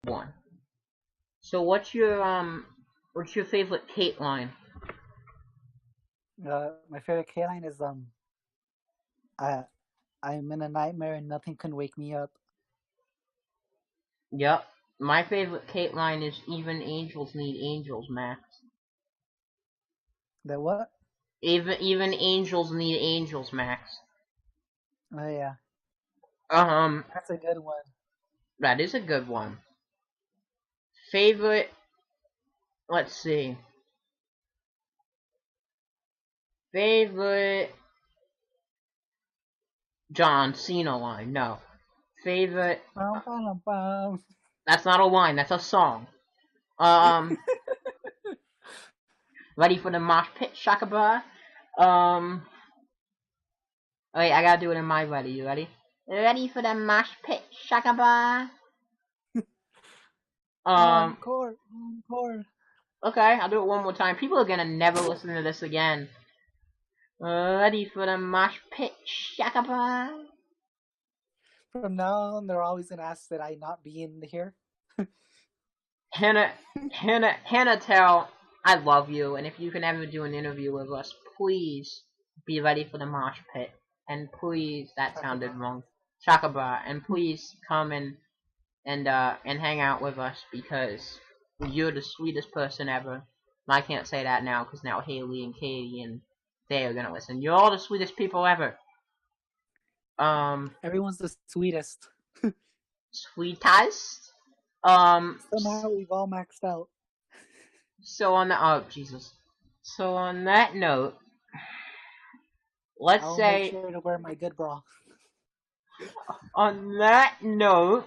one. So what's your favorite Kate line? My favorite K line is I I'm in a nightmare and nothing can wake me up. Yep. My favorite Kate line is even angels need angels, Max. That what? Even angels need angels, Max. Oh yeah, Um, that's a good one. that is a good one. Favorite, let's see. Favorite John Cena line. No. Favorite. Bum, bum, bum. That's not a line. That's a song. Um, ready for the mosh pit, Shakaba? Um, wait, I gotta do it in my ready. You ready? Ready for the mosh pit, Shakaba? Um, Encore, encore. okay, I'll do it one more time. People are gonna never listen to this again. Ready for the mosh pit, Shakaba? From now on, they're always gonna ask that I not be in here. Hannah, tell I love you, and if you can ever do an interview with us, please be ready for the mosh pit, and please, that sounded Chakaba. wrong, Chakaba, and please come and hang out with us because you're the sweetest person ever. I can't say that now because now Haley and Katie and they are gonna listen. You're all the sweetest people ever. Um, Everyone's the sweetest. sweetest. Um, Somehow we've all maxed out. so on the oh Jesus. So on that note, let's I'll make say sure to wear my good bra. on that note,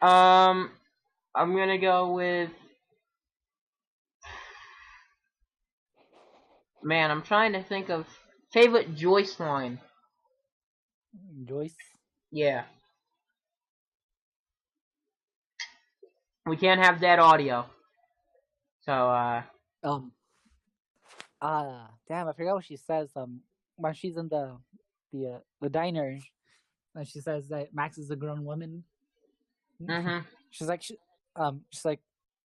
um, I'm gonna go with man. I'm trying to think of favorite Joyce line. Joyce. Yeah, we can't have dead audio. So Um. Damn, I forgot what she says. When she's in the diner, and she says that Max is a grown woman. mhm, She's like, she's like,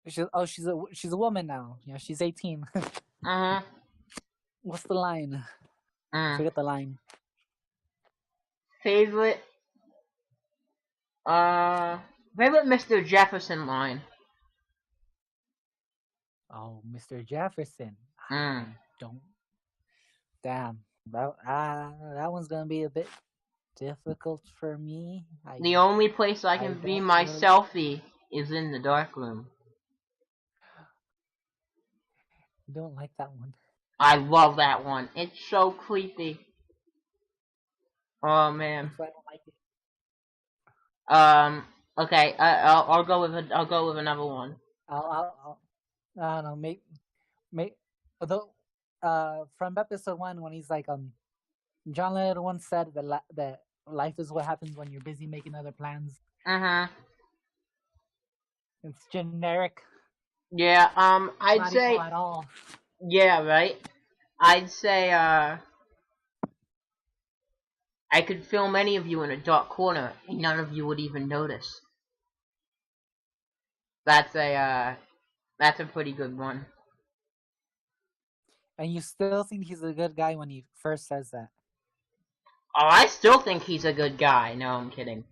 she's a woman now. Yeah, she's 18. mhm, What's the line? I mm. forget the line. Favorite uh favorite Mr. Jefferson line. Oh, Mr. Jefferson. Mm. I don't. Damn. That one's gonna be a bit difficult for me. The only place I I can be don't my really selfie is in the dark room. don't like that one. I love that one. It's so creepy. Oh man. That's why I don't like it. Um. Okay. I'll go with I'll go with another one. I don't know. Maybe although from episode one when he's like John Lennon once said that life is what happens when you're busy making other plans. Mhm. It's generic, Yeah. I'd not emo say at all. yeah. Right. I'd say I could film any of you in a dark corner and none of you would even notice. That's a pretty good one. And you still think he's a good guy when he first says that. Oh, I still think he's a good guy. No, I'm kidding.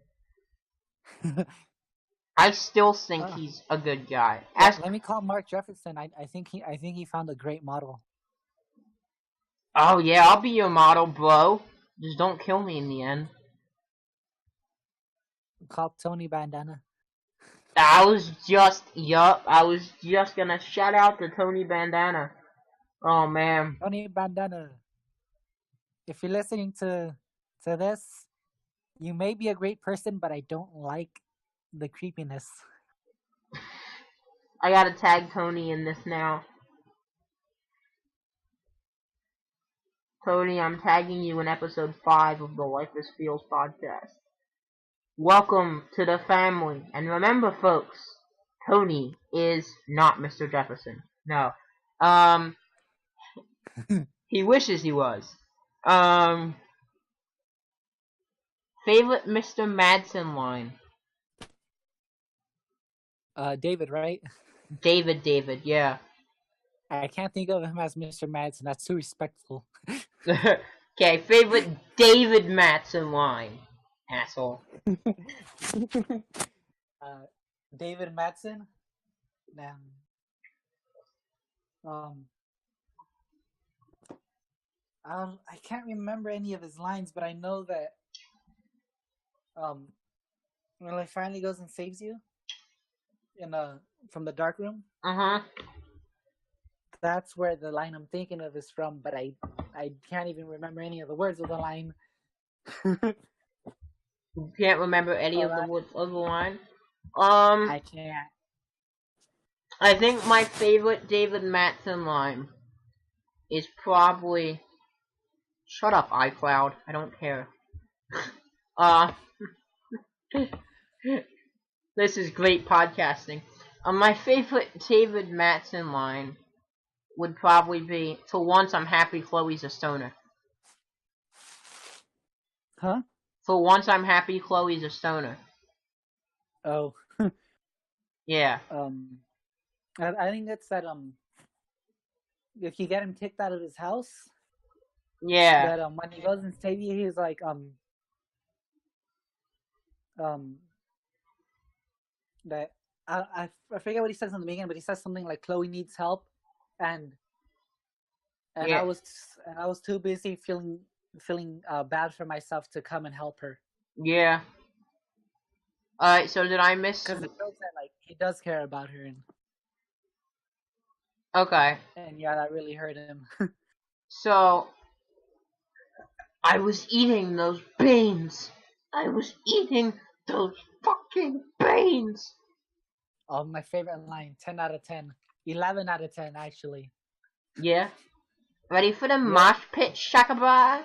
I still think uh, he's a good guy. As let me call Mark Jefferson. I think he found a great model. oh yeah, I'll be your model, bro. Just don't kill me in the end. Call Tony Bandana. I was just gonna shout out to Tony Bandana. Oh man. Tony Bandana. If you're listening to this, you may be a great person, but I don't like the creepiness. I gotta tag Tony in this now. Tony, I'm tagging you in episode 5 of the Life is Feels podcast. Welcome to the family. And remember, folks, Tony is not Mr. Jefferson. No. Um, he wishes he was. Um, favorite Mr. Madsen line. David, right? David, yeah. I can't think of him as Mr. Madsen. That's too respectful. Okay, favorite David Mattson line, asshole. David Madsen. Um, I can't remember any of his lines, but I know that when he finally goes and saves you in from the dark room, Uh-huh. that's where the line I'm thinking of is from. But I can't even remember any of the words of the line. You can't remember any of the Alright. words of the line? I can't. I think my favorite David Mattson line is probably "Shut up, iCloud. I don't care." Uh, this is great podcasting. My favorite David Mattson line would probably be, "For once I'm happy Chloe's a stoner." Huh? For once I'm happy Chloe's a stoner. Oh. Yeah. I think that's that if you get him kicked out of his house, Yeah. that when he goes and save you, he's like that I forget what he says in the beginning, but he says something like Chloe needs help, and Yeah. I was too busy feeling bad for myself to come and help her. Yeah. Alright, so did I miss... Because it shows that like he does care about her, Okay. and yeah, that really hurt him. So, I was eating those beans. I was eating those fucking beans. Oh, my favorite line, 10 out of 10. 11 out of 10, actually. Yeah. Ready for the mosh pit, Shakaba?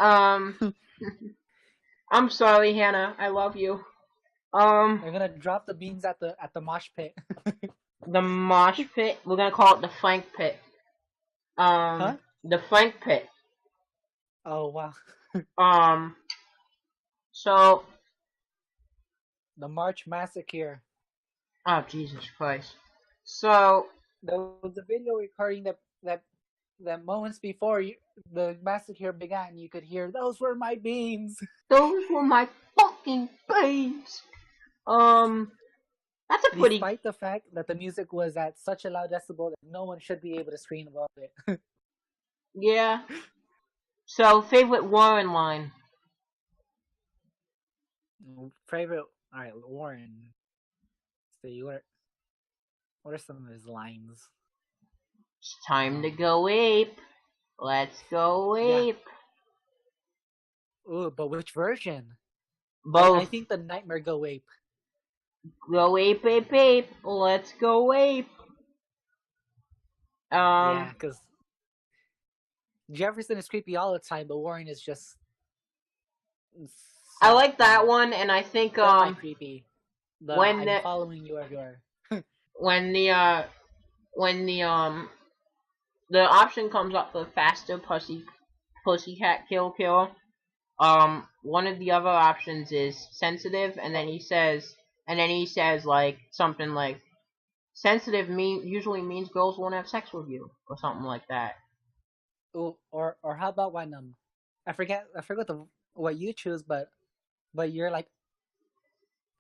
I'm sorry, Hannah. I love you. They're gonna drop the beans at the mosh pit. The mosh pit. We're gonna call it the Frank pit. Huh? The Frank pit. Oh, wow. So... The March Massacre. Oh, Jesus Christ. So... There was a video recording that moments before the massacre began, you could hear, "Those were my beans." Those were my fucking beans. That's a pretty... Despite the fact that the music was at such a loud decibel that no one should be able to scream above it. Yeah. So, favorite Warren line? Favorite? All right, Warren. See, what are some of his lines? It's time to go ape. Let's go ape. Yeah. Ooh, but which version? Both. I think the Nightmare Go Ape. Go ape, ape, ape. Let's go ape. Yeah, because Jefferson is creepy all the time, but Warren is just... I like that one, and I think creepy. when I'm following you everywhere. when the option comes up for faster pussycat kill, one of the other options is sensitive, and then he says like something like, sensitive usually means girls won't have sex with you, or something like that. Ooh, or how about when I forget what you choose, but you're like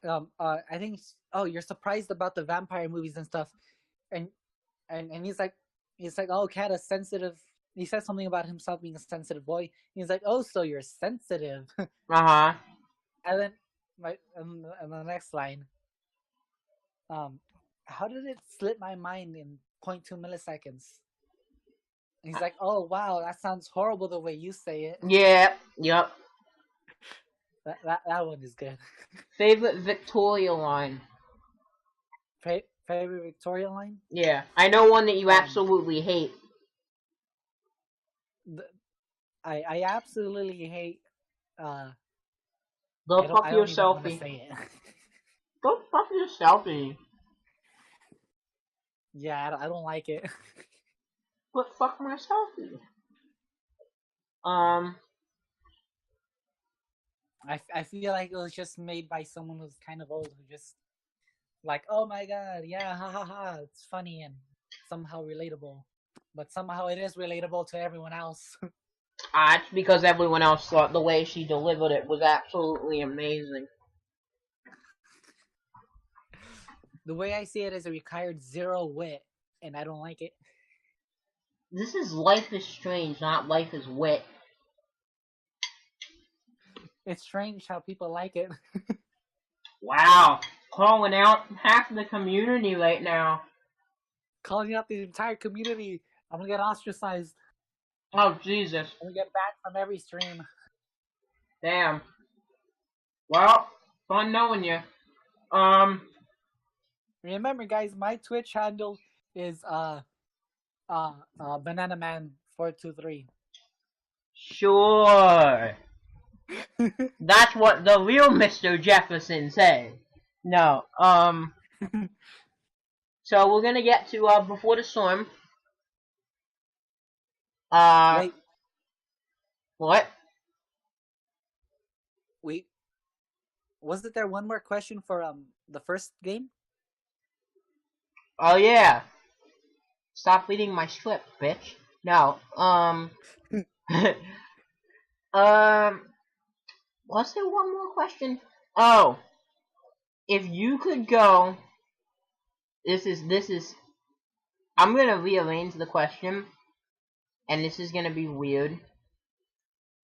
I think you're surprised about the vampire movies and stuff, and he's like oh, cat a sensitive. He says something about himself being a sensitive boy. He's like, oh, so you're sensitive. Uh-huh. And then and the next line, how did it slip my mind in 0.2 milliseconds? And he's like, oh wow, that sounds horrible the way you say it. Yeah. Yep. That one is good. Favorite Victoria line? Favorite Victoria line? Yeah, I know one that you absolutely hate. I absolutely hate. Go fuck your selfie. Go fuck your selfie. Yeah, I don't like it. But fuck my selfie. I feel like it was just made by someone who's kind of old, who just Like, oh my god, yeah, ha ha ha, it's funny and somehow relatable. But somehow it is relatable to everyone else. It's because everyone else thought the way she delivered it was absolutely amazing. The way I see it is it required zero wit, and I don't like it. This is Life is Strange, not Life is Wit. It's strange how people like it. Wow. Calling out half of the community right now. Calling out the entire community. I'm gonna get ostracized. Oh, Jesus. I'm gonna get banned from every stream. Damn. Well, fun knowing you. Remember, guys, my Twitch handle is Banana Man 423. Sure. That's what the real Mr. Jefferson said. No, so we're gonna get to, Before the Storm. Wait, What? wasn't there one more question for the first game? Oh, yeah. Stop reading my script, bitch. No, was there one more question? Oh, if you could go, this is, I'm gonna rearrange the question, and this is gonna be weird,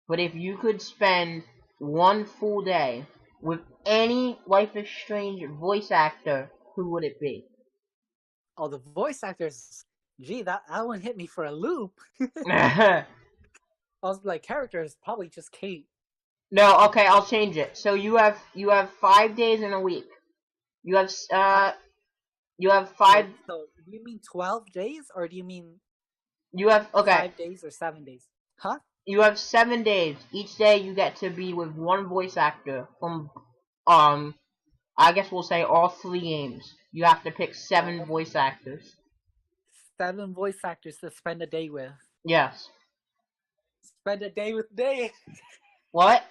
but if you could spend one full day with any Life is Strange voice actor, who would it be? Oh, the voice actors. Gee, that one hit me for a loop. No, I was like, characters, probably just Kate. okay, I'll change it. So you have 5 days in a week. You have 5. Wait, so do you mean 12 days, or do you mean You have 5 days or 7 days? Huh? You have 7 days. Each day you get to be with one voice actor from, I guess we'll say all 3 games. You have to pick 7 voice actors. 7 voice actors to spend a day with. Yes. Spend a day with Day. What?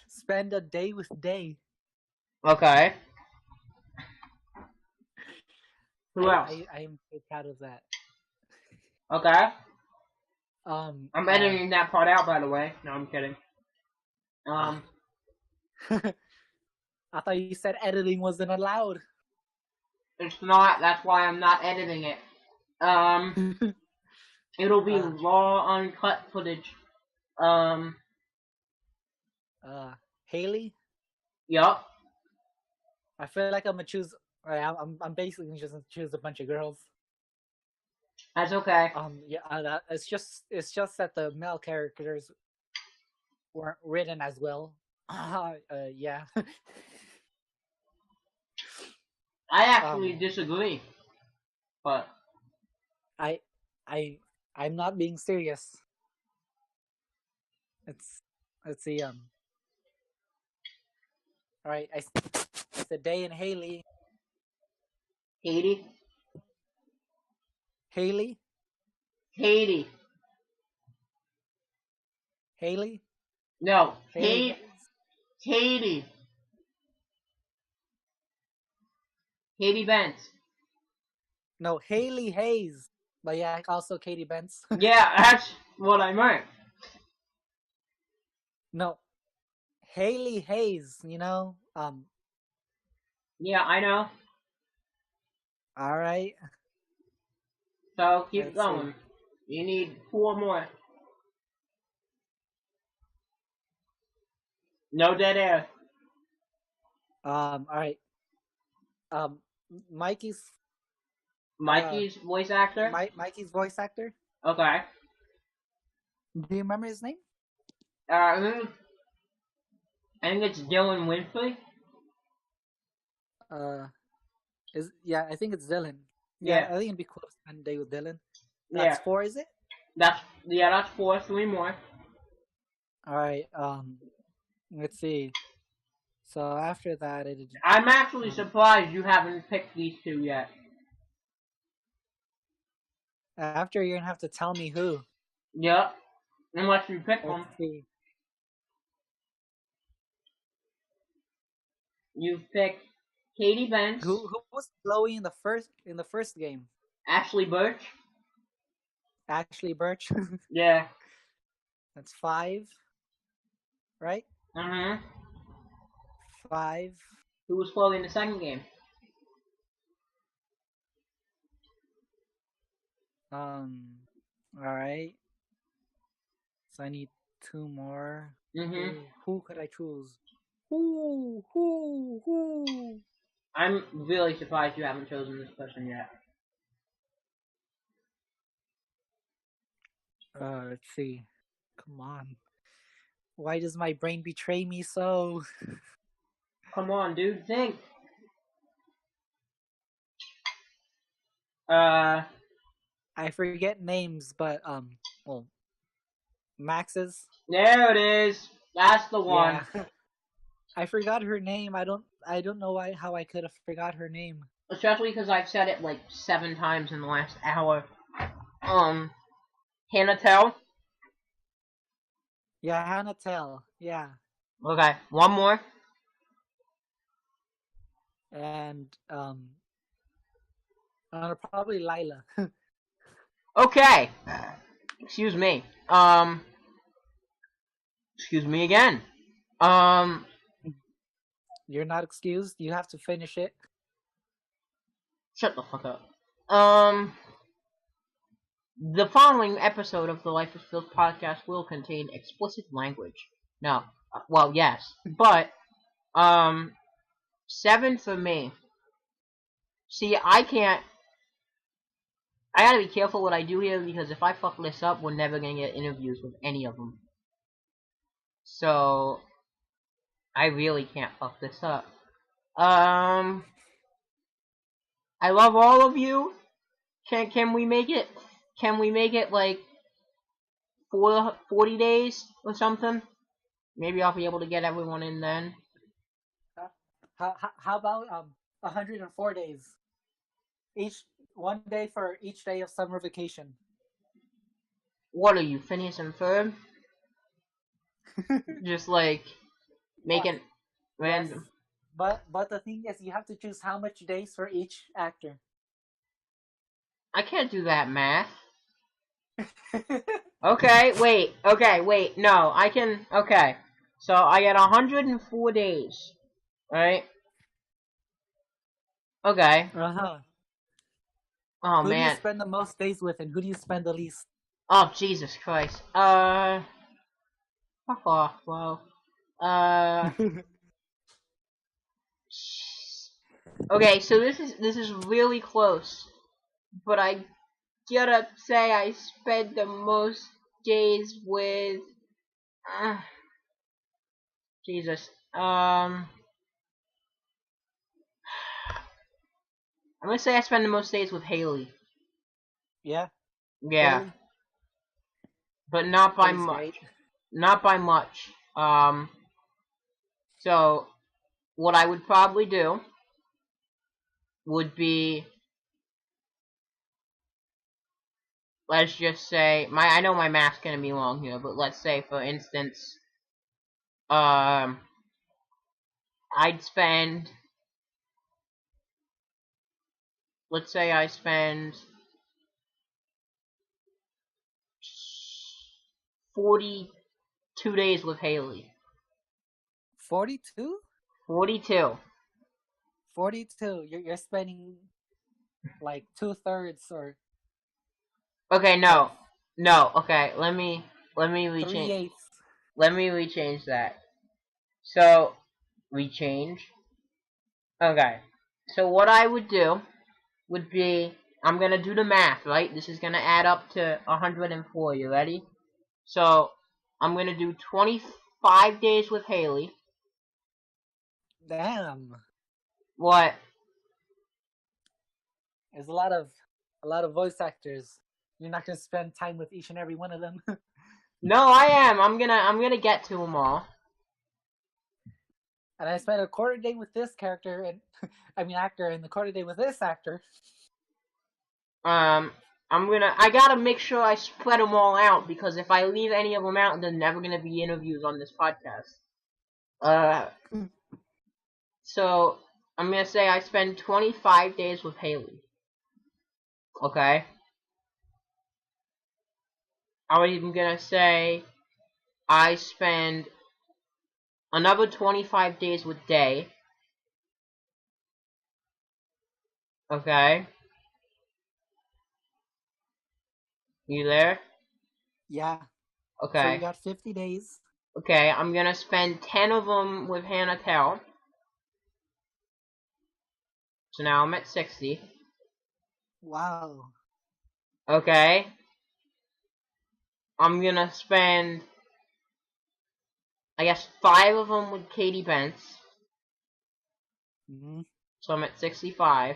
Spend a day with Day. Okay. Who else? I am so proud of that. Okay. I'm editing that part out, by the way. No, I'm kidding. I thought you said editing wasn't allowed. It's not. That's why I'm not editing it. It'll be raw, uncut footage. Haley? Yup. I feel like I'm gonna choose. I'm basically just gonna choose a bunch of girls. That's okay. Yeah. It's just that the male characters weren't written as well. Yeah. I actually disagree. But I'm not being serious. Let's see. All right. I said Day and Haley. Katie? Haley? Katie. Haley? No. Haley. Katie. Katie Bentz. No, Haley Hayes. But yeah, also Katie Bentz. Yeah, that's what I meant. No. Haley Hayes, you know? Yeah, I know. Alright. So keep going. You need 4 more. No dead air. Alright. Mikey's voice actor? Mikey's voice actor? Okay. Do you remember his name? I think it's Dylan Winfrey. I think it's Dylan. Yeah. I think it'd be close to spend a day with Dylan. That's 4, is it? That's 4. 3 more. Alright, let's see. So after that, I'm actually surprised you haven't picked these 2 yet. After, you're gonna have to tell me who. Yep. Unless you pick them. See. You've picked Katie Bence, Who was Chloe in the first game? Ashley Birch. Ashley Birch. Yeah. That's 5, right? Uh-huh. 5. Who was Chloe in the second game? All right. So I need 2 more. Mm-hmm. Who could I choose? Who? I'm really surprised you haven't chosen this person yet. Let's see. Come on. Why does my brain betray me so? Come on, dude, think. I forget names, but well, Max's. There it is. That's the one. Yeah. I forgot her name. I don't know how I could have forgot her name. Especially because I've said it like 7 times in the last hour. Hannah Tell. Yeah, Hannah Tell. Yeah. Okay, one more. And probably Lila. Okay. Excuse me. Excuse me again. You're not excused. You have to finish it. Shut the fuck up. The following episode of the Life is Filled podcast will contain explicit language. No. Well, yes. But, 7 for me. See, I gotta be careful what I do here, because if I fuck this up, we're never gonna get interviews with any of them. So, I really can't fuck this up. I love all of you. Can we make it like 40 days or something? Maybe I'll be able to get everyone in then. How about 104 days? One day for each day of summer vacation. What are you, Phineas and Ferb? Just like making random. But the thing is, you have to choose how much days for each actor. I can't do that math. Okay, wait. No, I can. Okay, so I get 104 days, right? Okay. Uh-huh. Oh, who man. do you spend the most days with, and who do you spend the least? Oh, Jesus Christ. Fuck off, bro. Okay, so this is really close, but I gotta say I spent the most days with. Jesus. I'm gonna say I spend the most days with Haley. Yeah. Yeah. Haley? But not by Haley's much. great. Not by much. So what I would probably do would be, let's just say, I know my math's gonna be long here, but let's say, for instance, I'd spend, let's say I spend 42 days with Haley. 42? 42. 42. You're spending like 2/3 or. Okay, no. Okay, let me rechange. 3/8. Let me rechange that. So, rechange. Okay. So what I would do would be, I'm gonna do the math, right? This is gonna add up to 104. You ready? So, I'm gonna do 25 days with Haley. Damn. What? There's a lot of voice actors. You're not gonna spend time with each and every one of them. No, I am. I'm gonna get to them all. And I spent a quarter day with this character, and actor, and the quarter day with this actor. I gotta make sure I spread them all out, because if I leave any of them out, there's never gonna be interviews on this podcast. So, I'm gonna say I spend 25 days with Haley. Okay? I was even gonna say I spend another 25 days with Day. Okay? You there? Yeah. So Okay. you got 50 days. Okay, I'm gonna spend 10 of them with Hannah Tell. So now I'm at 60. Wow. Okay. I'm gonna spend, I guess, 5 of them with Katie Bentz. Mm-hmm. So I'm at 65.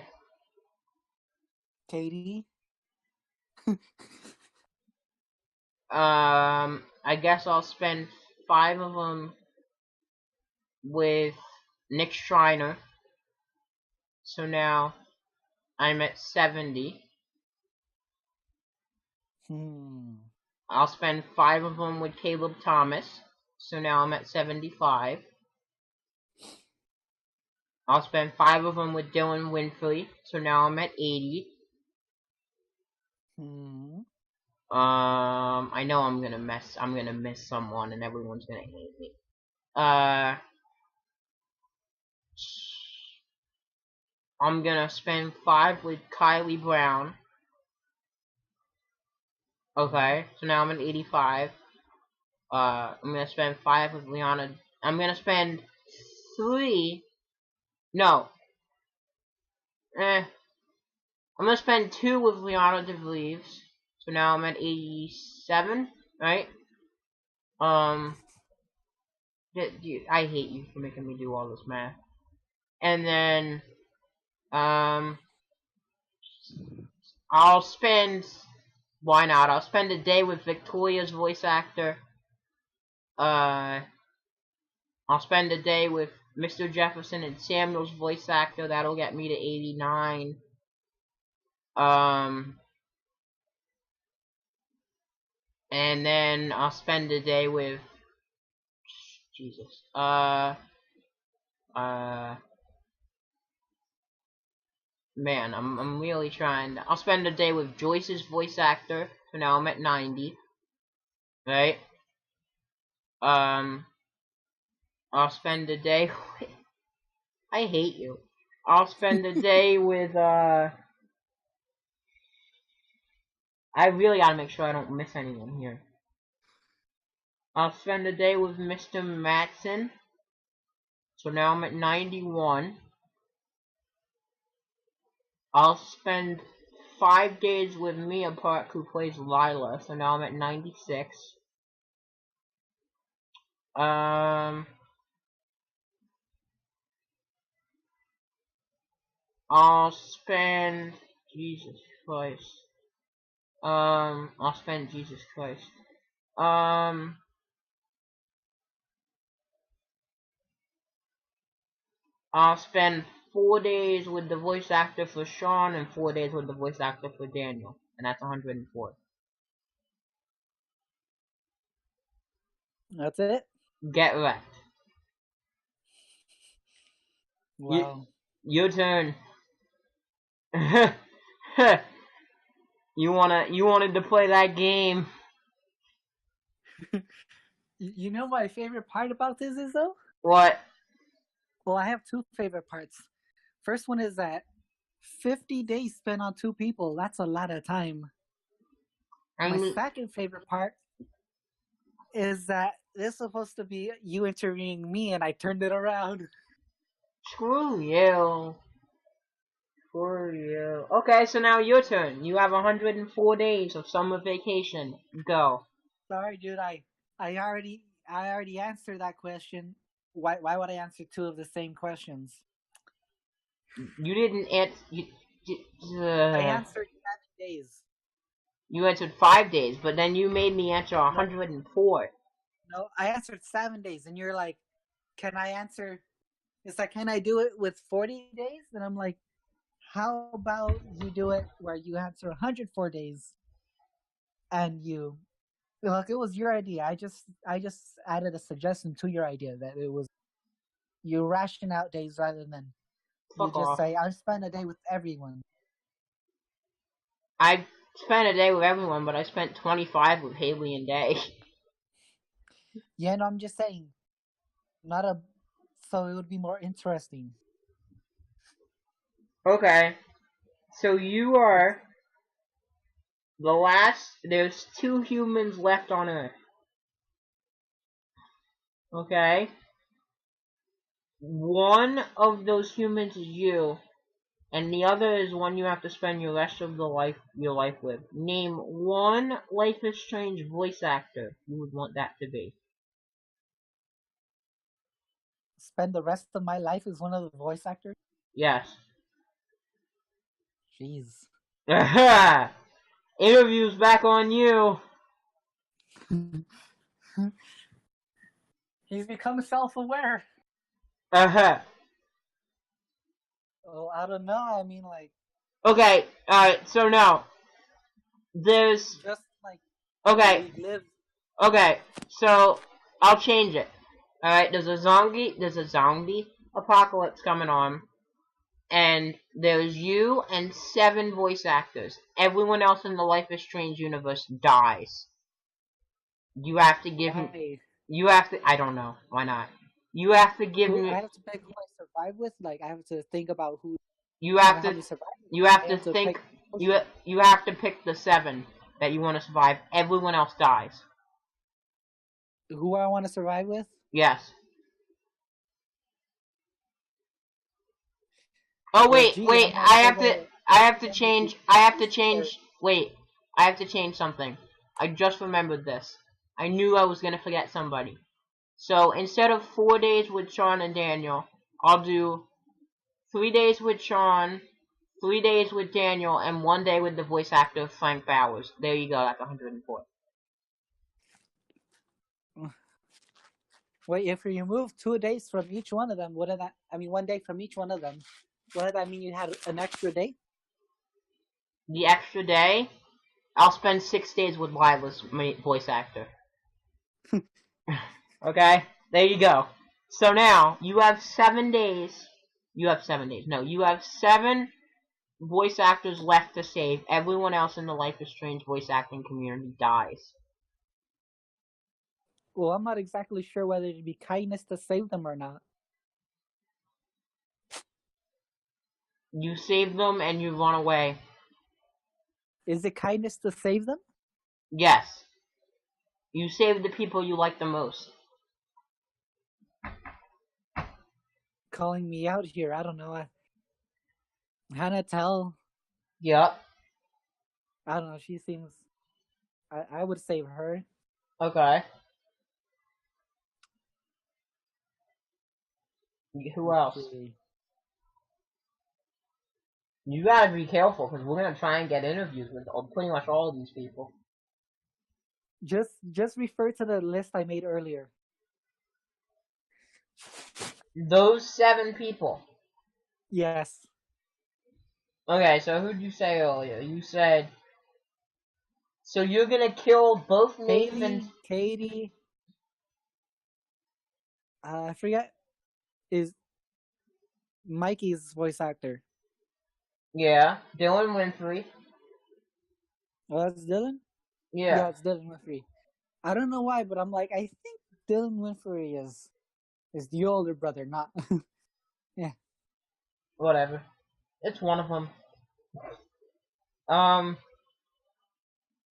Katie. I guess I'll spend 5 of them with Nick Schreiner. So now I'm at 70. I'll spend 5 of them with Caleb Thomas. So now I'm at 75. I'll spend 5 of them with Dylan Winfrey. So now I'm at 80. I know I'm gonna miss someone and everyone's gonna hate me. I'm gonna spend 5 with Kylie Brown. Okay, so now I'm at 85. I'm gonna spend 5 with Liana. I'm gonna spend 3. No. I'm gonna spend 2 with Liana DeVries. So now I'm at 87, right? I hate you for making me do all this math. And then, I'll spend, why not? I'll spend a day with Victoria's voice actor. I'll spend a day with Mr. Jefferson and Samuel's voice actor. That'll get me to 89. And then I'll spend a day with, Jesus, man, I'm really trying. I'll spend a day with Joyce's voice actor. So now I'm at 90. Right? I'll spend a day with, I hate you. I'll spend a day with, I really gotta make sure I don't miss anyone here. I'll spend a day with Mr. Matson. So now I'm at 91. I'll spend 5 days with Mia Park, who plays Lila. So now I'm at 96. I'll spend Jesus Christ. I'll spend Jesus Christ. I'll spend 4 days with the voice actor for Sean and 4 days with the voice actor for Daniel, and that's 104. That's it? Get wrecked. Wow. Your turn. You wanted to play that game. You know my favorite part about this is, though? What? Well, I have 2 favorite parts. First one is that 50 days spent on 2 people. That's a lot of time. My second favorite part is that this is supposed to be you interviewing me, and I turned it around. Screw you. Screw you. Okay, so now your turn. You have 104 days of summer vacation. Go. Sorry, dude. I already answered that question. Why would I answer 2 of the same questions? You didn't answer. I answered 7 days. You answered 5 days, but then you made me answer 104. No, I answered 7 days, and you're like, "Can I answer?" It's like, "Can I do it with 40 days?" And I'm like, "How about you do it where you answer 104 days?" And you, look, it was your idea. I just added a suggestion to your idea that it was you ration out days rather than You Fuck just off. say, I'll spend a day with everyone. I spent a day with everyone, but I spent 25 with Haley and Day. Yeah, no, I'm just saying. Not a. So it would be more interesting. Okay. So you are the last. There's 2 humans left on Earth. Okay? One of those humans is you, and the other is one you have to spend your rest of your life with. Name one Life is Strange voice actor you would want that to be. Spend the rest of my life as one of the voice actors? Yes. Jeez. Interview's back on you. He's become self-aware. Uh-huh. Oh, I don't know. I mean, like, Okay, alright, so now, there's, just like okay, we live. okay, so, I'll change it. Alright, there's a zombie apocalypse coming on, and there's you and 7 voice actors. Everyone else in the Life is Strange universe dies. You have to give me, I don't know, why not? You have to give me, I have to pick who I survive with. Like, I have to think about who. you have How to, we survive. you have I to have to think, pick. you have to pick the 7 that you want to survive. Everyone else dies. Who I want to survive with. Yes. Oh Well, wait, geez, wait, I'm gonna say the I have to or change, wait, I have to change something. I just remembered this. I knew I was gonna forget somebody. So instead of 4 days with Sean and Daniel, I'll do 3 days with Sean, 3 days with Daniel, and 1 day with the voice actor Frank Bowers. There you go, that's 104. Wait, if you remove 2 days from each one of them, wouldn't that? I mean, 1 day from each one of them. Wouldn't that mean you had an extra day? The extra day, I'll spend 6 days with Lila's voice actor. Okay? There you go. So now, you have 7 days. You have 7 days. No, you have 7 voice actors left to save. Everyone else in the Life is Strange voice acting community dies. Well, I'm not exactly sure whether it'd be kindness to save them or not. You save them and you run away. Is it kindness to save them? Yes. You save the people you like the most. Calling me out here, I don't know. Hannah Tell. Yup. I don't know. She seems. I would save her. Okay. Who else? You gotta be careful, because we're gonna try and get interviews with pretty much all of these people. Just refer to the list I made earlier. Those 7 people. Yes. Okay, so who'd you say earlier? You said... So you're gonna kill both Nathan... Katie... I forget... Is... Mikey's voice actor. Yeah, Dylan Winfrey. Oh, that's Dylan? Yeah, it's Dylan Winfrey. I don't know why, but I'm like, I think Dylan Winfrey is the older brother, not... Yeah. Whatever. It's one of them.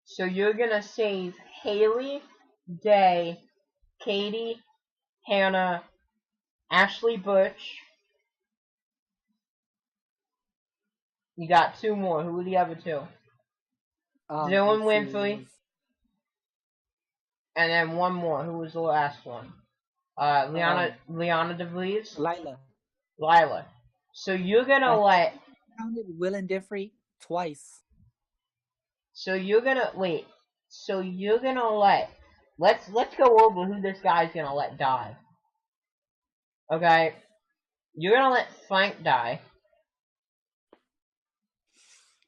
So you're gonna save Haley, Day, Katie, Hannah, Ashley Butch. You got 2 more. Who are the other 2? Dylan Winfrey. And then 1 more. Who was the last one? Liana DeVries? Lila. So you're gonna let... counted Will and Diffrey twice. So you're gonna... Wait. So you're gonna let... Let's go over who this guy's gonna let die. Okay? You're gonna let Frank die.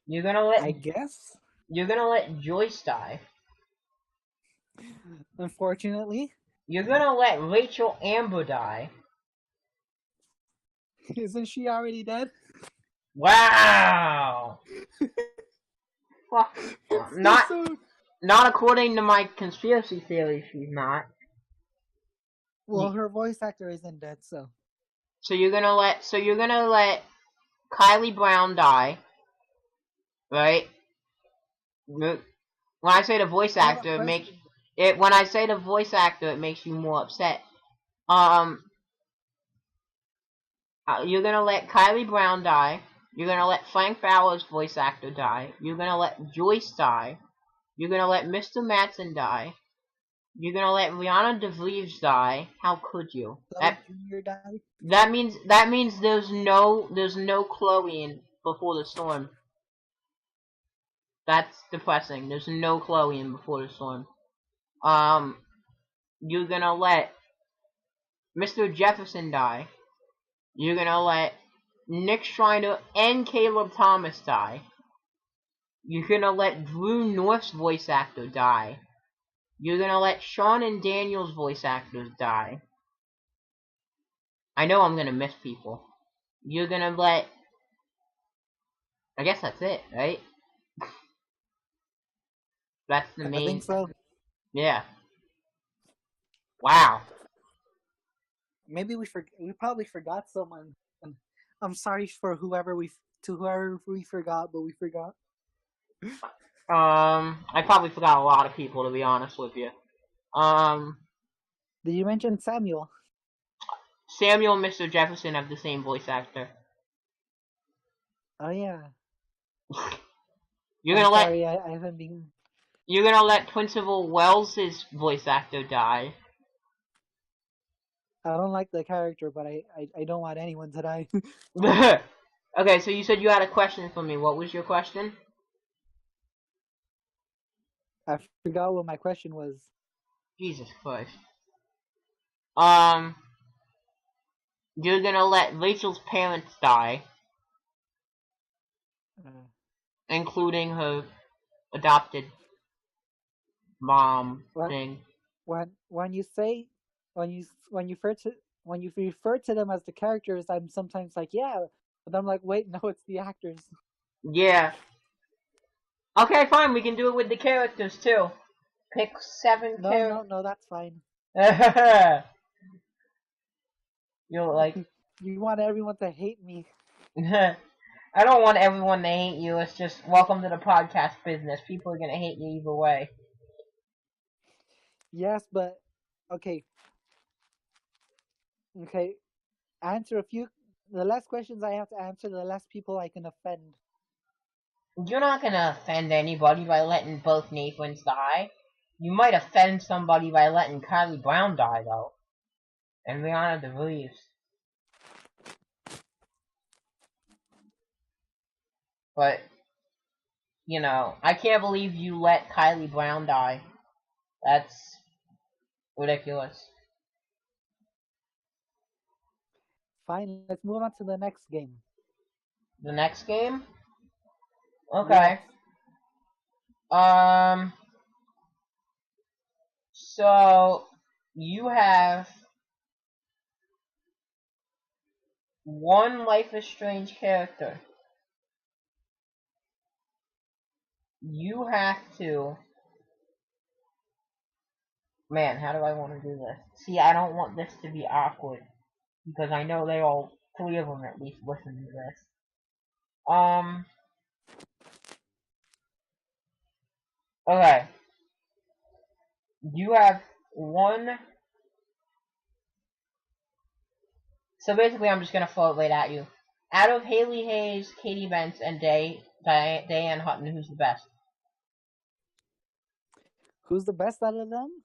You're gonna let... I guess? You're gonna let Joyce die. Unfortunately. You're gonna let Rachel Amber die. Isn't she already dead? Wow. Fuck. Not according to my conspiracy theory. She's not. Well, her voice actor isn't dead, so. So you're gonna let Kylie Brown die, right? When I say the voice actor, when I say the voice actor, it makes you more upset. You're gonna let Kylie Brown die. You're gonna let Frank Fowler's voice actor die. You're gonna let Joyce die. You're gonna let Mr. Madsen die. You're gonna let Rihanna DeVries die. How could you? Junior die? That means there's no Chloe in Before the Storm. That's depressing. There's no Chloe in Before the Storm. You're gonna let Mr. Jefferson die. You're gonna let Nick Schreiner and Caleb Thomas die. You're gonna let Drew North's voice actor die. You're gonna let Sean and Daniel's voice actors die. I know I'm gonna miss people. You're gonna let... I guess that's it, right? That's the main... I think so. Yeah. Wow. Maybe we probably forgot someone. I'm sorry for whoever we forgot, but we forgot. I probably forgot a lot of people, to be honest with you. Did you mention Samuel? Samuel and Mr. Jefferson have the same voice actor. Oh yeah. You're gonna sorry, I haven't been. You're gonna let Principal Wells' voice actor die. I don't like the character, but I don't want anyone to die. Okay, so you said you had a question for me. What was your question? I forgot what my question was. Jesus Christ. You're gonna let Rachel's parents die. Including her adopted mom thing. When you refer to them as the characters, I'm sometimes like, yeah, but I'm like, wait, no, it's the actors. Yeah. Okay, fine. We can do it with the characters too. Pick 7 characters. No, that's fine. You're like... You want everyone to hate me. I don't want everyone to hate you. It's just welcome to the podcast business. People are gonna hate you either way. Yes, but okay. Answer the less questions I have to answer, the less people I can offend. You're not gonna offend anybody by letting both Nathans die. You might offend somebody by letting Kylie Brown die, though. And Rihanna DeVries. But, you know, I can't believe you let Kylie Brown die. That's ridiculous. Fine, let's move on to the next game. The next game? Okay. Yes. So, you have one Life is Strange character. You have to... Man, how do I want to do this? See, I don't want this to be awkward. Because I know they all, 3 of them at least, listen to this. Okay. You have one... So basically, I'm just gonna throw it right at you. Out of Haley Hayes, Katie Bentz, and Diane Hutton, who's the best? Who's the best out of them?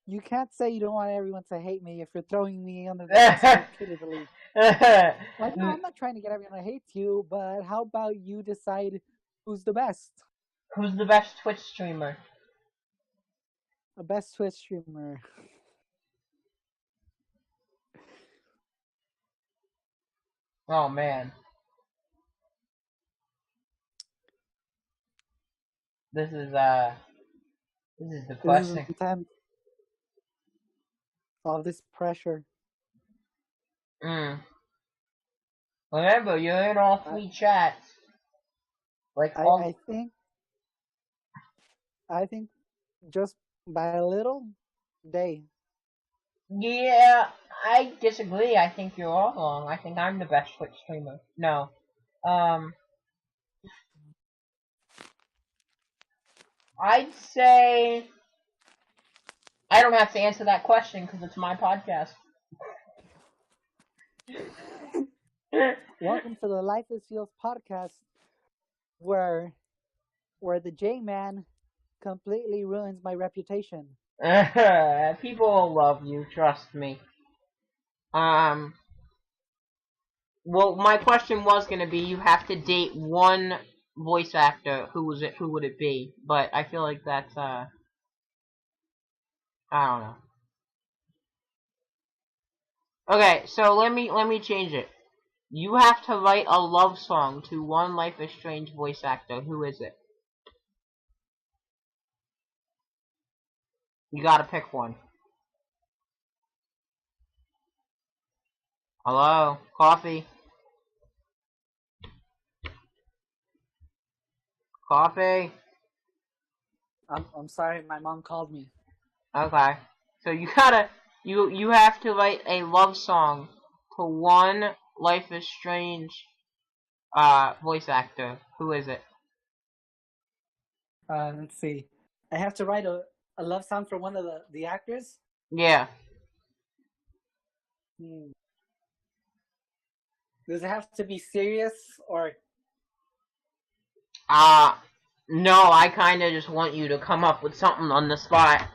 You can't say you don't want everyone to hate me if you're throwing me under the bus repeatedly. Like, no, I'm not trying to get everyone to hate you, but how about you decide who's the best? Who's the best Twitch streamer? The best Twitch streamer. Oh, man. This is depressing. This is intense. All this pressure. Remember, you're in all three chats. Like all. I think just by a little day. Yeah, I disagree. I think you're all wrong. I think I'm the best Twitch streamer. No. I'd say I don't have to answer that question because it's my podcast. Welcome to the Life is Fields podcast, where the J-Man completely ruins my reputation. People will love you, trust me. Well, my question was gonna be, you have to date one voice actor. Who would it be? But I feel like that's I don't know. Okay, so let me change it. You have to write a love song to one Life is Strange voice actor. Who is it? You gotta pick one. Hello? Coffee? Coffee? I'm sorry, my mom called me. Okay. So you gotta you have to write a love song to one Life is Strange voice actor. Who is it? Let's see. I have to write a love song for one of the actors? Yeah. Does it have to be serious or? No, I kinda just want you to come up with something on the spot.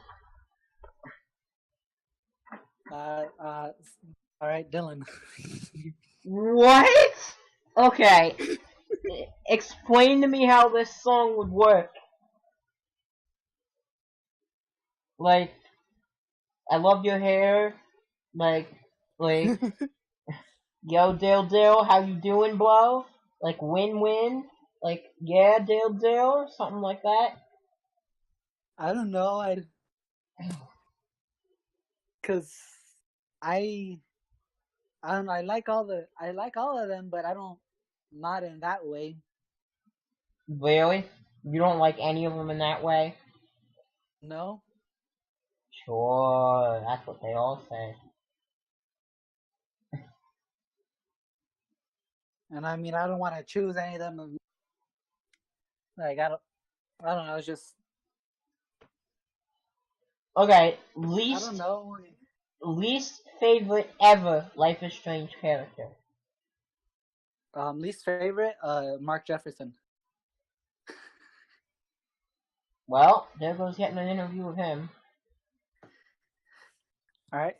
Alright, Dylan. What? Okay. Explain to me how this song would work. Like, I love your hair. Like, yo, Dale, how you doing, bro? Like, win-win. Like, yeah, Dale, something like that. I don't know. Cause I don't know. I like all of them, but not in that way. Really? You don't like any of them in that way? No. Sure, that's what they all say. And I mean, I don't want to choose any of them. Like, I don't know. It's just. Okay, I don't know. Least favorite ever Life is Strange character. Least favorite, Mark Jefferson. Well, there goes getting an interview with him. Alright.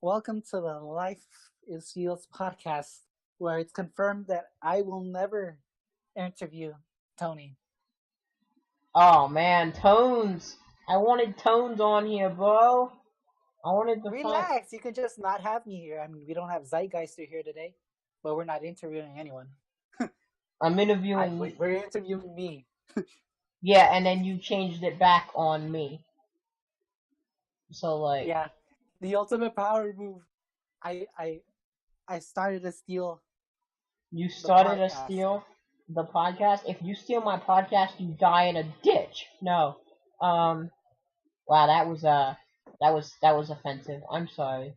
Welcome to the Life is Fields podcast, where it's confirmed that I will never interview Tony. Oh man, Tones! I wanted Tones on here, bro. I wanted to Relax, you can just not have me here. I mean, we don't have Zeitgeister here today, but we're not interviewing anyone. I'm interviewing... We're interviewing me. Yeah, and then you changed it back on me. So, like... Yeah, the ultimate power move. I started to steal... You started to steal the podcast? If you steal my podcast, you die in a ditch. No. Wow, that was offensive. I'm sorry.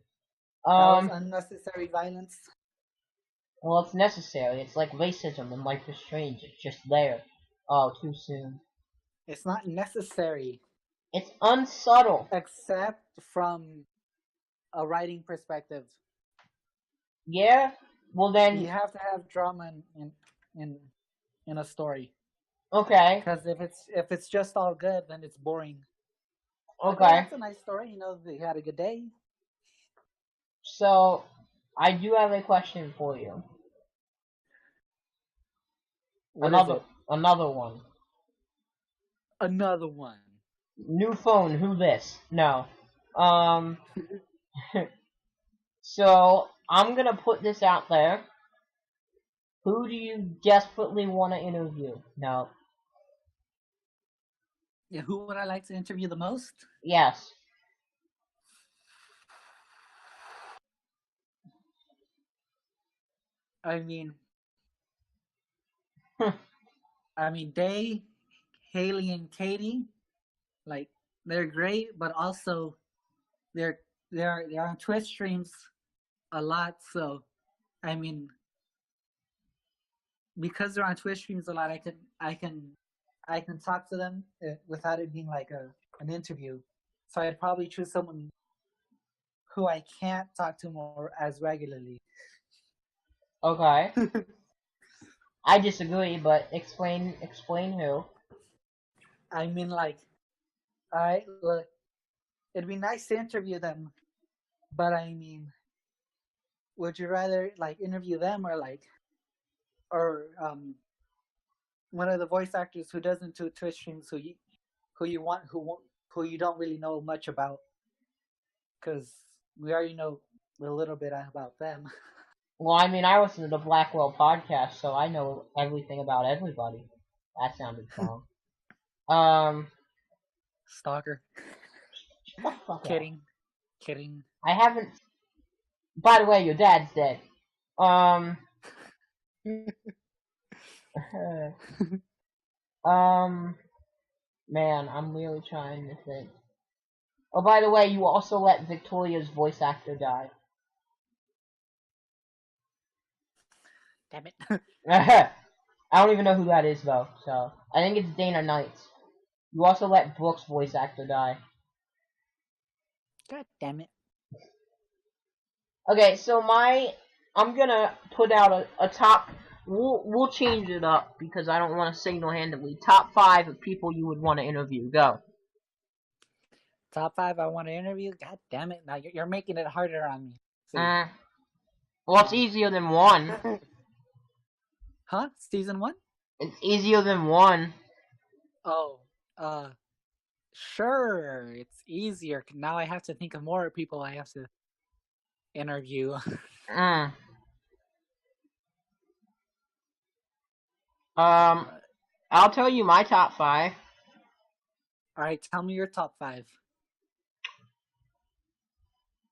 That was unnecessary violence. Well, it's necessary. It's like racism in Life is Strange. It's just there. Oh, too soon. It's not necessary. It's unsubtle. Except from a writing perspective. Yeah? Well then... You have to have drama in a story. Okay. Because if it's just all good, then it's boring. Okay. Like, that's a nice story. You know, they had a good day. So, I do have a question for you. Another one. Another one. New phone, who this? No. So, I'm gonna put this out there. Who do you desperately want to interview? No. Yeah, who would I like to interview the most? Yes. I mean, they, Haley and Katie, like they're great, but also they're they're on Twitch streams a lot. So I mean, because they're on Twitch streams a lot, I can talk to them without it being like an interview. So I'd probably choose someone who I can't talk to more as regularly. Okay. I disagree, but explain who. I mean, like, I look, it'd be nice to interview them, but I mean, would you rather like interview them or one of the voice actors who doesn't do Twitch streams who you don't really know much about? Because we already know a little bit about them. Well, I mean, I listen to the Blackwell podcast, so I know everything about everybody. That sounded wrong. Stalker. Shut the fuck up. Kidding. I haven't. By the way, your dad's dead. Man, I'm really trying to think. Oh, by the way, you also let Victoria's voice actor die. Damn it. I don't even know who that is, though, so. I think it's Dana Knights. You also let Brooks' voice actor die. God damn it. Okay, so I'm gonna put out a top. We'll change it up because I don't want to single-handedly. Top 5 of people you would want to interview. Go. Top 5 I want to interview? God damn it. Now you're making it harder on me. Well, it's easier than 1. Huh? Season 1? It's easier than 1. Oh, sure. It's easier. Now I have to think of more people I have to interview. I'll tell you my top 5. Alright, tell me your top 5.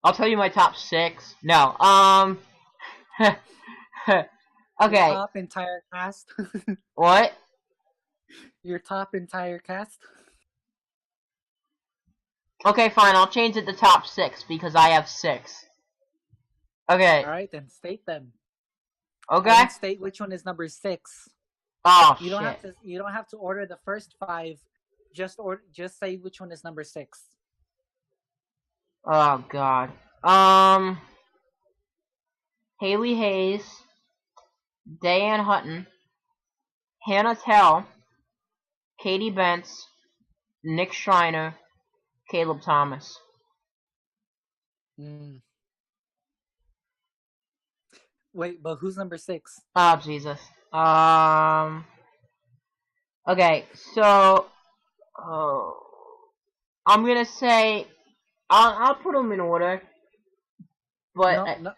I'll tell you my top 6. No, okay. Your top entire cast? What? Your top entire cast? Okay, fine, I'll change it to top 6 because I have 6. Okay. Alright, then state them. Okay? State which one is number 6. Oh, you don't have to order the first 5. Just say which one is number 6. Oh, God. Haley Hayes, Diane Hutton, Hannah Tell, Katie Bentz, Nick Schreiner, Caleb Thomas. Wait, but who's number 6? Oh, Jesus. Okay, so, I'm gonna say, I'll put them in order, but... No,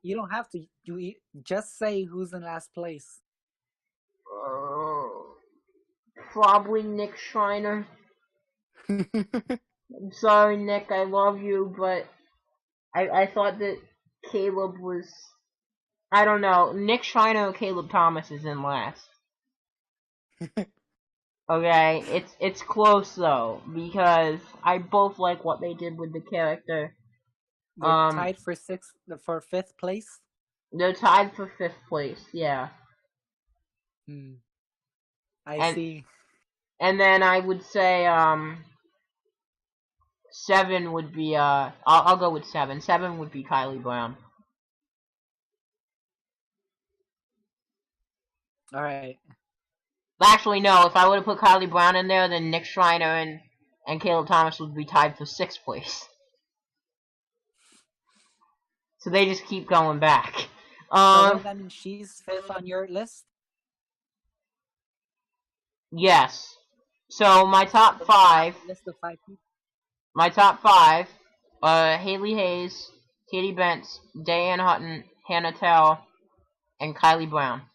you don't have to. You just say who's in last place. Probably Nick Schreiner. I'm sorry, Nick, I love you, but I thought that Caleb was... I don't know. Nick Schreiner or Caleb Thomas is in last. Okay, it's close though, because I both like what they did with the character. They're tied for 5th place? They're tied for 5th place, yeah. I see. And then I would say 7 would be I'll go with 7. 7 would be Kylie Brown. Alright. Actually, no. If I would have put Kylie Brown in there, then Nick Schreiner and Caleb Thomas would be tied for 6th place. So they just keep going back. So that means she's 5th on your list? Yes. So my top 5. List of 5 people. My top 5: Haley Hayes, Katie Bentz, Diane Hutton, Hannah Tell, and Kylie Brown.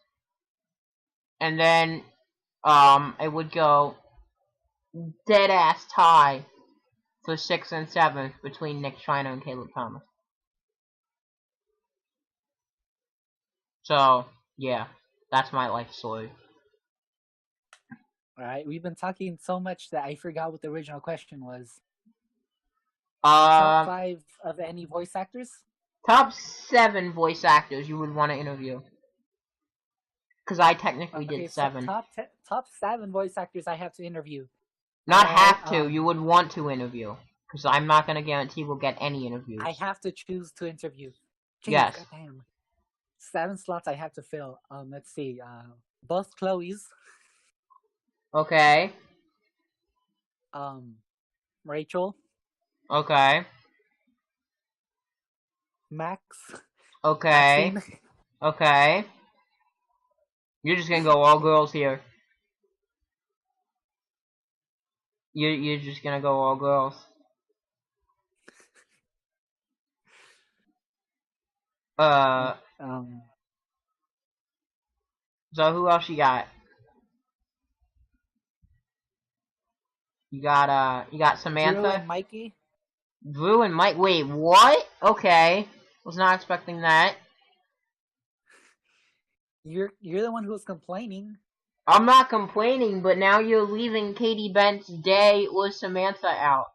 And then it would go dead ass tie for 6th and 7th between Nick Schreiner and Caleb Thomas. So, yeah, that's my life story. Alright, we've been talking so much that I forgot what the original question was. Uh, Top 5 of any voice actors? top 7 voice actors you would want to interview. Because I technically Okay, did so 7. top 7 voice actors I have to interview. Not Alright, have to, you would want to interview. Because I'm not going to guarantee we'll get any interviews. I have to choose to interview. Jeez, Yes. goddamn. 7 slots I have to fill. Let's see. Both Chloe's. Okay. Rachel. Okay. Max. Okay. Maxine. Okay. You're just gonna go all girls here. You're just gonna go all girls. So who else you got? You got Samantha? Drew and Mikey. Drew and Mike. Wait, what? Okay. Was not expecting that. You're the one who's complaining. I'm not complaining, but now you're leaving Katie Bent's Day or Samantha out.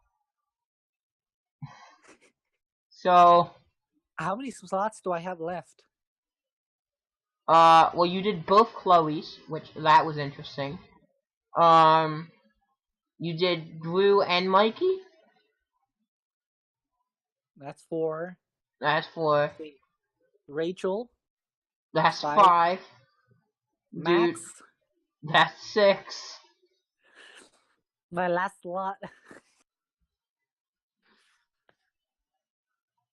So, how many slots do I have left? Well, you did both Chloe's, which that was interesting. You did Drew and Mikey. That's 4. That's 4. Rachel. That's 5. Max. Dude, that's 6. My last slot.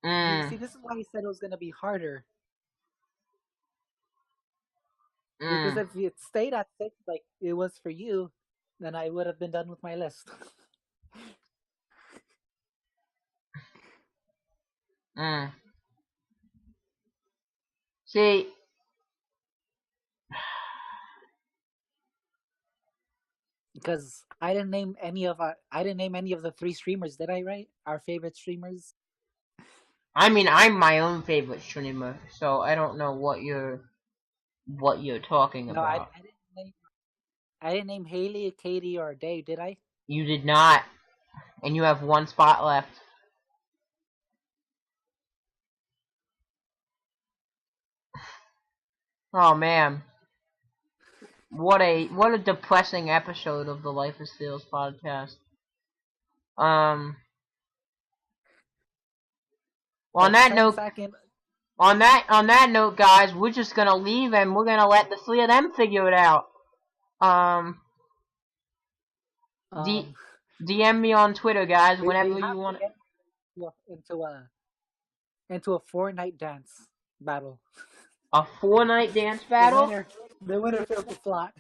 See, this is why he said it was gonna be harder. Because if it stayed at 6, like it was for you, then I would have been done with my list. See, because I didn't name any of the 3 streamers, did I? Right, our favorite streamers. I mean, I'm my own favorite streamer, so I don't know what you're talking about. I didn't name Haley, Katie, or Dave, did I? You did not, and you have 1 spot left. Oh man, what a depressing episode of the Life is Steals podcast. On that note, guys, we're just gonna leave and we're gonna let the 3 of them figure it out. DM me on Twitter, guys, whenever you want. Into a 4-night dance battle. A 4-night dance battle? The winner fills the slot.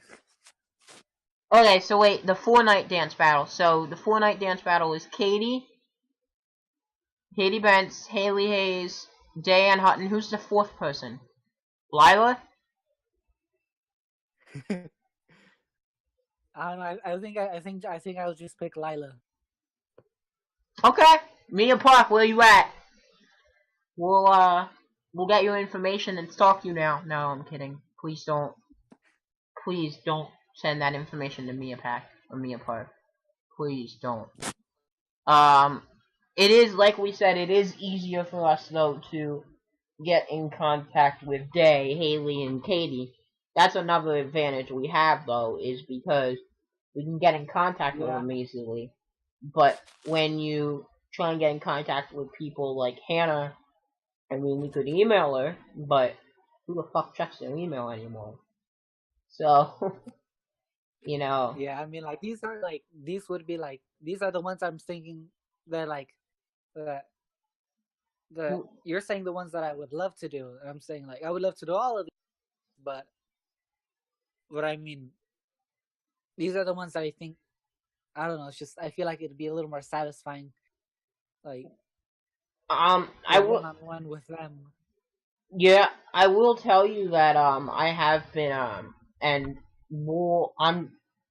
Okay, so wait, the 4-night dance battle. So the 4-night dance battle is Katie Bentz, Haley Hayes, Diane Hutton. Who's the 4th person? Lila? I don't know. I think I'll just pick Lila. Okay, Mia Park, where you at? We'll get your information and stalk you now. No, I'm kidding. Please don't send that information to Mia Park. Please don't. It is, like we said, it is easier for us, though, to get in contact with Day, Haley, and Katie. That's another advantage we have, though, is because we can get in contact with them easily. But when you try and get in contact with people like Hannah, I mean, we could email her, but who the fuck checks their email anymore? So, you know. Yeah, I mean, like, these are the ones I'm thinking that, like, you're saying the ones that I would love to do. I'm saying, like, I would love to do all of these, but I mean, these are the ones that I think, I don't know, it's just, I feel like it'd be a little more satisfying, like, I will one-on-one with them. Yeah, I will tell you that I have been and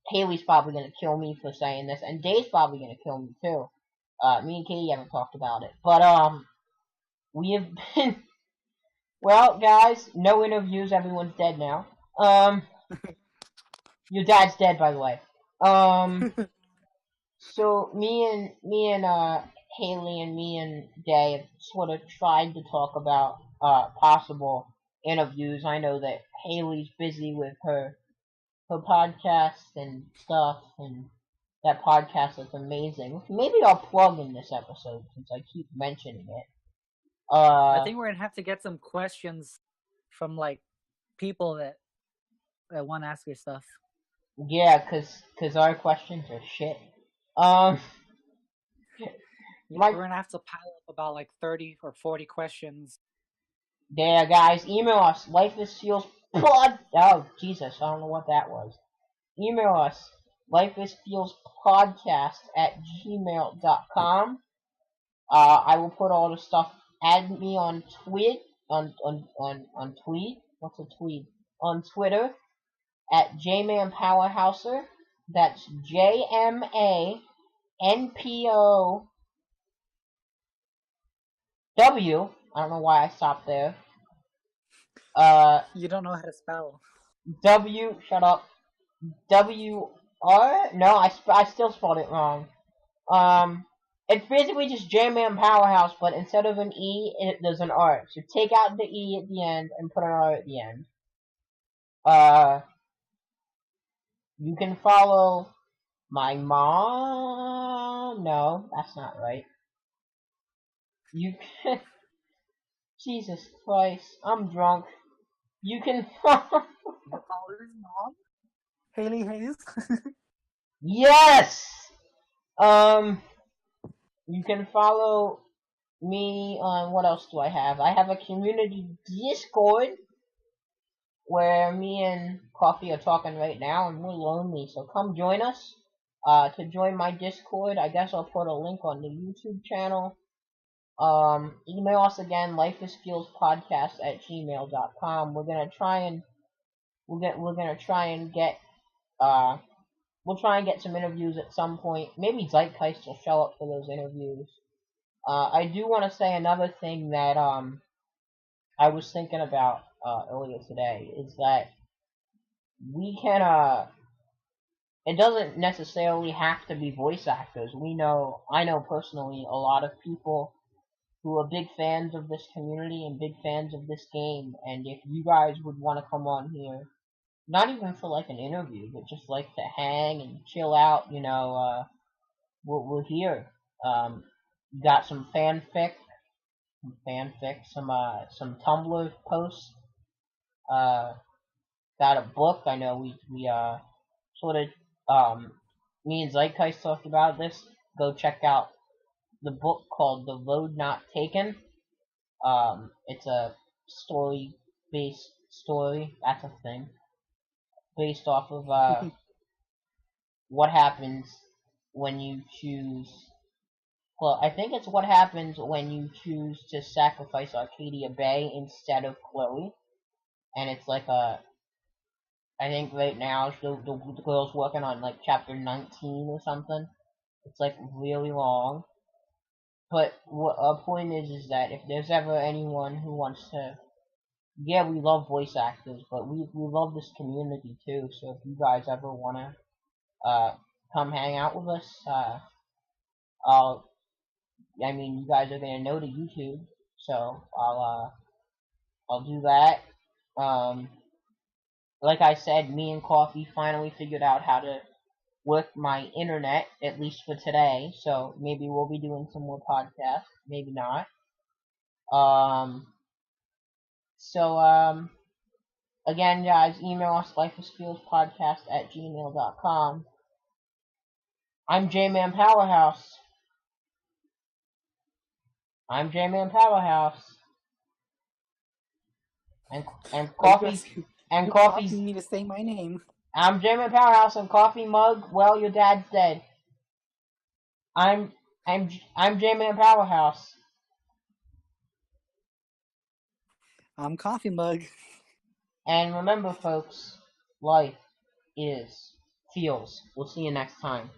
Haley's probably gonna kill me for saying this, and Dave's probably gonna kill me too. Me and Katie haven't talked about it, but we have been Well, guys, no interviews. Everyone's dead now. Your dad's dead, by the way. So me and Haley and me and Dave sort of tried to talk about possible interviews. I know that Haley's busy with her podcast and stuff, and that podcast is amazing. Maybe I'll plug in this episode since I keep mentioning it. I think we're gonna have to get some questions from like people that want to ask your stuff. Yeah, cause our questions are shit. Um, We're gonna have to pile up about like 30 or 40 questions. Yeah, guys, email us. Life is Feels Pod. Oh, Jesus, I don't know what that was. Email us. lifeisfeelspodcast@gmail.com. I will put all the stuff. Add me on tweet. On tweet. What's a tweet? On Twitter at JManPowerhouser. That's JMANPOW. I don't know why I stopped there. You don't know how to spell. Shut up. WR? No, I still spelled it wrong. It's basically just J-Man Powerhouse, but instead of an E, there's an R. So take out the E at the end and put an R at the end. You can follow my mom. No, that's not right. You can. Jesus Christ, I'm drunk. You can follow. You follow his mom, Haley Hayes. Yes! You can follow me on, what else do I have? I have a community Discord where me and Coffee are talking right now, and we're lonely, so come join us. To join my Discord, I guess I'll put a link on the YouTube channel. Email us again, lifeisfeelspodcast@gmail.com. We're gonna try and get we'll try and get some interviews at some point. Maybe Zeitgeist will show up for those interviews. I do want to say another thing that I was thinking about earlier today is that we can it doesn't necessarily have to be voice actors. I know personally a lot of people who are big fans of this community and big fans of this game, and if you guys would want to come on here, not even for like an interview, but just like to hang and chill out, we're here. Got some some Tumblr posts. Got a book. I know we sort of me and Zeitgeist talked about this. Go check out the book called The Road Not Taken. It's a story-based story. That's a thing. Based off of what happens when you choose. Well, I think it's what happens when you choose to sacrifice Arcadia Bay instead of Chloe. And it's like I think right now the girl's working on like chapter 19 or something. It's like really long. But what our point is that if there's ever anyone who wants to, yeah, we love voice actors, but we love this community too. So if you guys ever wanna come hang out with us, you guys are gonna know the YouTube, so I'll do that. Like I said, me and Coffee finally figured out how to work my internet, at least for today. So maybe we'll be doing some more podcasts, maybe not. Again, guys, email us lifeisfeelspodcast@gmail.com. I'm J-Man Powerhouse. I'm J-Man Powerhouse. And Coffee and Coffee's me to say my name. I'm J-Man Powerhouse and Coffee Mug. Well, your dad's dead. I'm J-Man Powerhouse. I'm Coffee Mug. And remember, folks, life is feels. We'll see you next time.